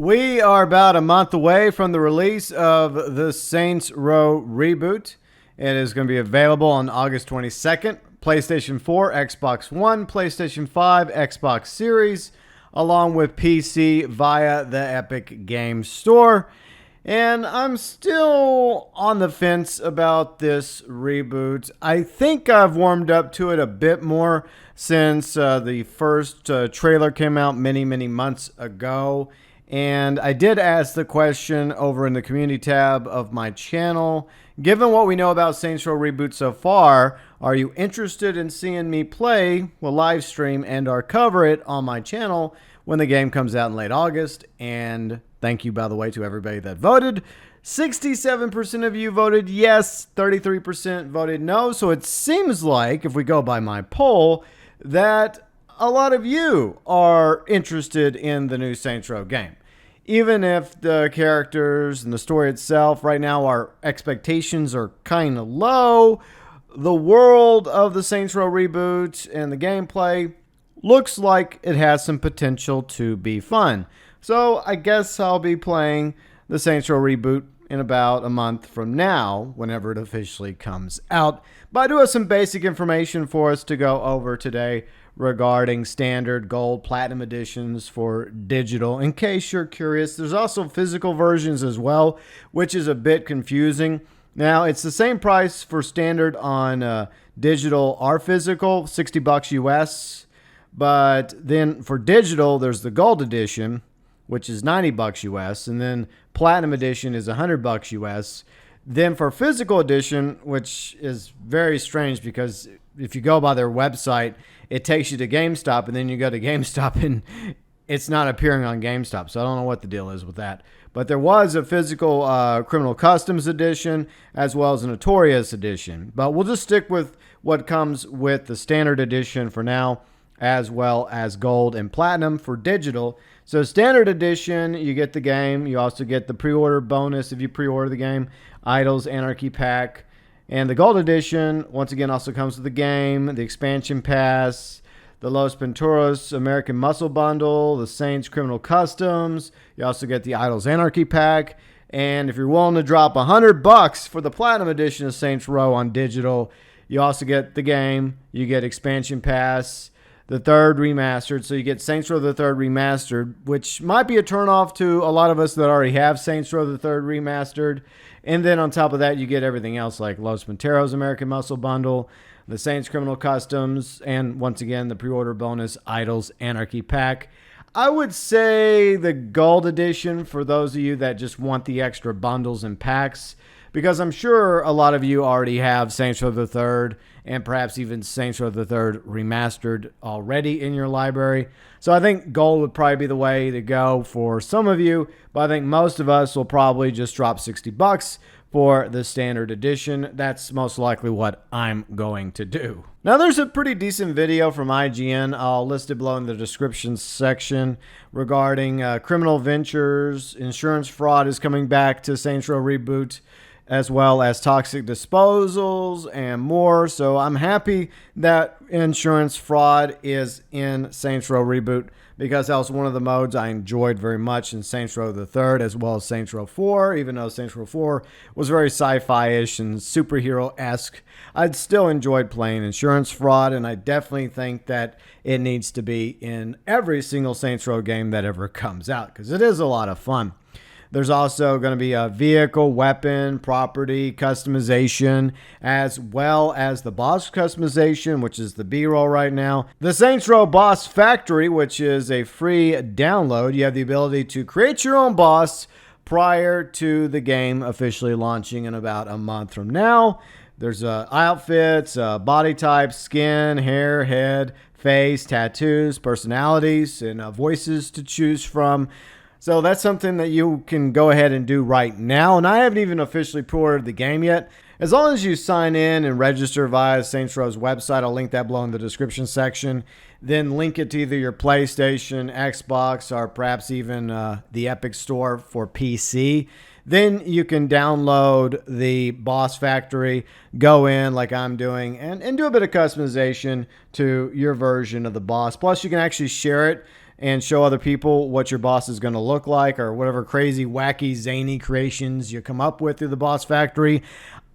We are about a month away from the release of the Saints Row reboot. It is going to be available on August 22nd. PlayStation 4, Xbox One, PlayStation 5, Xbox Series, along with PC via the Epic Games Store. And I'm still on the fence about this reboot. I think I've warmed up to it a bit more since the first trailer came out many months ago. And I did ask the question over in the community tab of my channel, given what we know about Saints Row Reboot so far, are you interested in seeing me play, well, live stream and or cover it on my channel when the game comes out in late August? And thank you, by the way, to everybody that voted. 67% of you voted yes, 33% voted no. So it seems like, if we go by my poll, that a lot of you are interested in the new Saints Row game. Even if the characters and the story itself, right now our expectations are kind of low, the world of the Saints Row reboot and the gameplay looks like it has some potential to be fun. So I guess I'll be playing the Saints Row reboot in about a month from now, whenever it officially comes out. But I do have some basic information for us to go over today regarding standard, gold, platinum editions for digital, in case you're curious. There's also physical versions as well, which is a bit confusing. Now, it's the same price for standard on digital or physical, $60 US. But then for digital, there's the gold edition, which is $90 US. And then platinum edition is $100 US. Then for physical edition, which is very strange because if you go by their website, it takes you to GameStop, and then you go to GameStop and it's not appearing on GameStop. So I don't know what the deal is with that. But there was a physical Criminal Customs edition as well as a Notorious edition. But we'll just stick with what comes with the standard edition for now, as well as gold and platinum for digital. So standard edition, you get the game. You also get the pre-order bonus if you pre-order the game, Idols Anarchy Pack. And the gold edition, once again, also comes with the game, the expansion pass, the Los Pinturos American Muscle Bundle, the Saints Criminal Customs. You also get the Idols Anarchy Pack. And if you're willing to drop $100 for the platinum edition of Saints Row on digital, you also get the game. You get expansion pass, the third remastered. So you get Saints Row the Third remastered, which might be a turnoff to a lot of us that already have Saints Row the Third remastered. And then on top of that, you get everything else like Los Pinteros American Muscle Bundle, the Saints Criminal Customs, and once again, the pre-order bonus Idols Anarchy Pack. I would say the gold edition for those of you that just want the extra bundles and packs, because I'm sure a lot of you already have Saints Row the Third and perhaps even Saints Row the Third remastered already in your library. So I think gold would probably be the way to go for some of you, but I think most of us will probably just drop $60 for the standard edition. That's most likely what I'm going to do. Now, there's a pretty decent video from IGN. I'll list it below in the description section regarding criminal ventures, insurance fraud is coming back to Saints Row Reboot, as well as toxic disposals and more. So I'm happy that insurance fraud is in Saints Row Reboot, because that was one of the modes I enjoyed very much in Saints Row the Third, as well as Saints Row 4. Even though Saints Row 4 was very sci-fi-ish and superhero-esque, I'd still enjoyed playing insurance fraud, and I definitely think that it needs to be in every single Saints Row game that ever comes out, because it is a lot of fun. There's also going to be a vehicle, weapon, property customization, as well as the boss customization, which is the B-roll right now. The Saints Row Boss Factory, which is a free download. You have the ability to create your own boss prior to the game officially launching in about a month from now. There's outfits, body types, skin, hair, head, face, tattoos, personalities, and voices to choose from. So that's something that you can go ahead and do right now. And I haven't even officially pre-ordered the game yet. As long as you sign in and register via Saints Row's website, I'll link that below in the description section. Then link it to either your PlayStation, Xbox, or perhaps even the Epic Store for PC. Then you can download the Boss Factory, go in like I'm doing, and do a bit of customization to your version of the boss. Plus, you can actually share it and show other people what your boss is going to look like, or whatever crazy, wacky, zany creations you come up with through the Boss Factory.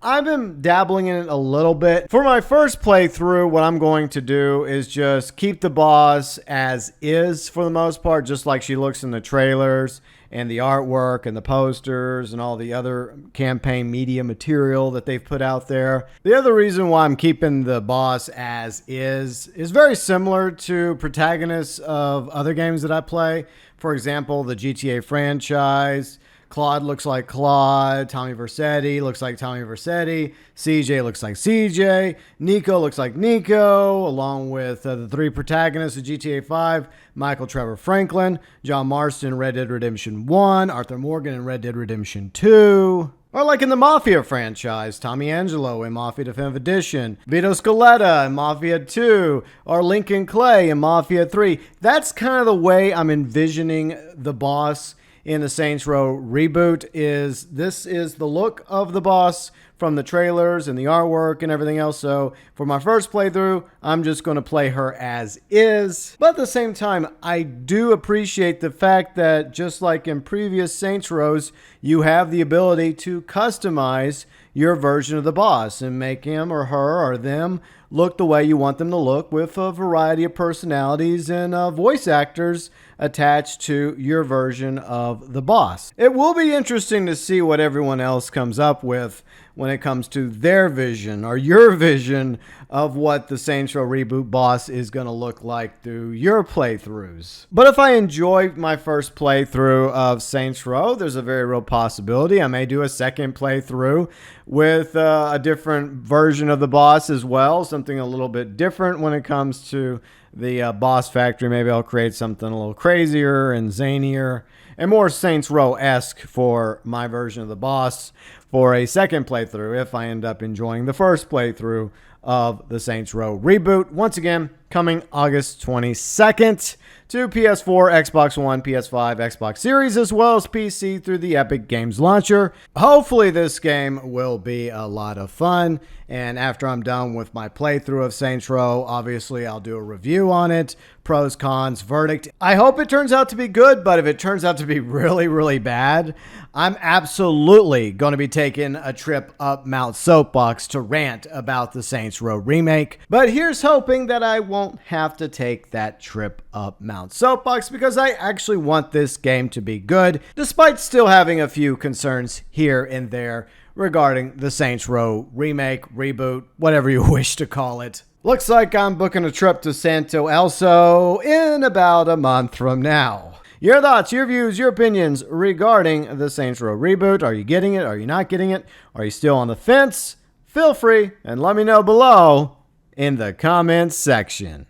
I've been dabbling in it a little bit. For my first playthrough, what I'm going to do is just keep the boss as is for the most part, just like she looks in the trailers and the artwork and the posters and all the other campaign media material that they've put out there. The other reason why I'm keeping the boss as is very similar to protagonists of other games that I play. For example, the GTA franchise. Claude looks like Claude. Tommy Vercetti looks like Tommy Vercetti. CJ looks like CJ. Nico looks like Nico, along with the three protagonists of GTA 5, Michael Trevor Franklin, John Marston in Red Dead Redemption 1, Arthur Morgan in Red Dead Redemption 2. Or like in the Mafia franchise, Tommy Angelo in Mafia Definitive Edition, Vito Scaletta in Mafia 2, or Lincoln Clay in Mafia 3. That's kind of the way I'm envisioning the boss in the Saints Row reboot. This is the look of the boss from the trailers and the artwork and everything else. So for my first playthrough, I'm just going to play her as is. But at the same time, I do appreciate the fact that just like in previous Saints Rows, you have the ability to customize your version of the boss and make him or her or them look the way you want them to look, with a variety of personalities and voice actors attached to your version of the boss. It will be interesting to see what everyone else comes up with when it comes to their vision or your vision of what the Saints Row reboot boss is going to look like through your playthroughs. But if I enjoy my first playthrough of Saints Row, there's a very real possibility I may do a second playthrough with a different version of the boss as well, something a little bit different when it comes to the Boss Factory. Maybe I'll create something a little crazier and zanier and more Saints Row-esque for my version of the boss for a second playthrough if I end up enjoying the first playthrough of the Saints Row reboot. Once again, coming August 22nd to PS4, Xbox One, PS5, Xbox Series, as well as PC through the Epic Games Launcher. Hopefully this game will be a lot of fun, and after I'm done with my playthrough of Saints Row, obviously I'll do a review on it, pros, cons, verdict. I hope it turns out to be good, but if it turns out to be really, really bad, I'm absolutely going to be taking a trip up Mount Soapbox to rant about the Saints Row remake. But here's hoping that I won't have to take that trip up Mount Soapbox, because I actually want this game to be good, despite still having a few concerns here and there regarding the Saints Row remake, reboot, whatever you wish to call it. Looks like I'm booking a trip to Santo Elso in about a month from now. Your thoughts, your views, your opinions regarding the Saints Row reboot. Are you getting it? Are you not getting it? Are you still on the fence? Feel free and let me know below in the comments section.